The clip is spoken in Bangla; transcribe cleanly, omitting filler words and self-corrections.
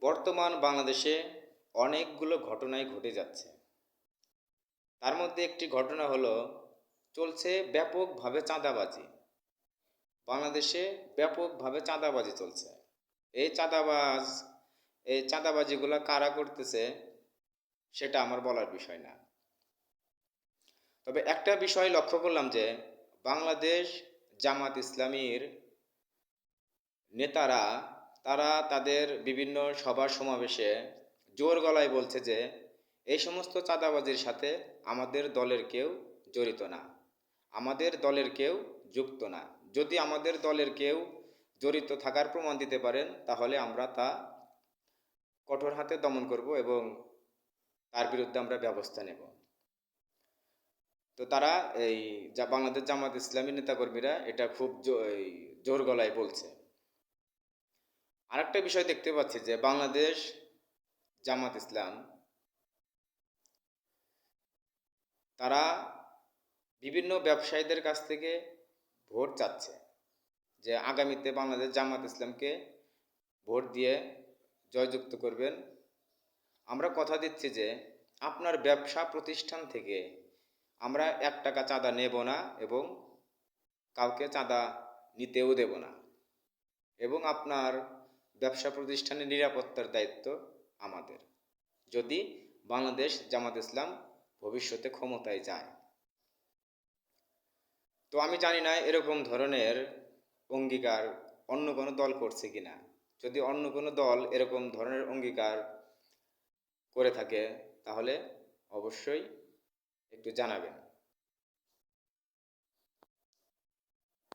বর্তমান বাংলাদেশে অনেকগুলো ঘটনাই ঘটে যাচ্ছে। তার মধ্যে একটি ঘটনা হলো চলছে ব্যাপকভাবে চাঁদাবাজি। বাংলাদেশে ব্যাপকভাবে চাঁদাবাজি চলছে। এই চাঁদাবাজ এই চাঁদাবাজিগুলো কারা করতেছে সেটা আমার বলার বিষয় না। তবে একটা বিষয় লক্ষ্য করলাম যে বাংলাদেশ জামাত ইসলামীর নেতারা তারা তাদের বিভিন্ন সভা সমাবেশে জোর গলায় বলছে যে এই সমস্ত চাঁদাবাজির সাথে আমাদের দলের কেউ জড়িত না, আমাদের দলের কেউ যুক্ত না। যদি আমাদের দলের কেউ জড়িত থাকার প্রমাণ দিতে পারেন তাহলে আমরা তা কঠোর হাতে দমন করব এবং তার বিরুদ্ধে আমরা ব্যবস্থা নেব। তো তারা বাংলাদেশ জামাত ইসলামী নেতাকর্মীরা এটা খুব জোর গলায় বলছে। আরেকটা বিষয় দেখতে পাচ্ছি যে বাংলাদেশ জামাত ইসলাম তারা বিভিন্ন ব্যবসায়ীদের কাছ থেকে ভোট চাচ্ছে যে আগামীতে বাংলাদেশ জামাত ইসলামকে ভোট দিয়ে জয়যুক্ত করবেন। আমরা কথা দিচ্ছি যে আপনার ব্যবসা প্রতিষ্ঠান থেকে আমরা 1 টাকা চাঁদা নেব না এবং কাউকে চাঁদা নিতেও দেব না, এবং আপনার ব্যবসা প্রতিষ্ঠানের নিরাপত্তার দায়িত্ব আমাদের, যদি বাংলাদেশ জামাত ইসলাম ভবিষ্যতে ক্ষমতায় যায়। তো আমি জানি না এরকম ধরনের অঙ্গীকার অন্য কোনো দল করছে কিনা। যদি অন্য কোনো দল এরকম ধরনের অঙ্গীকার করে থাকে তাহলে অবশ্যই একটু জানাবেন।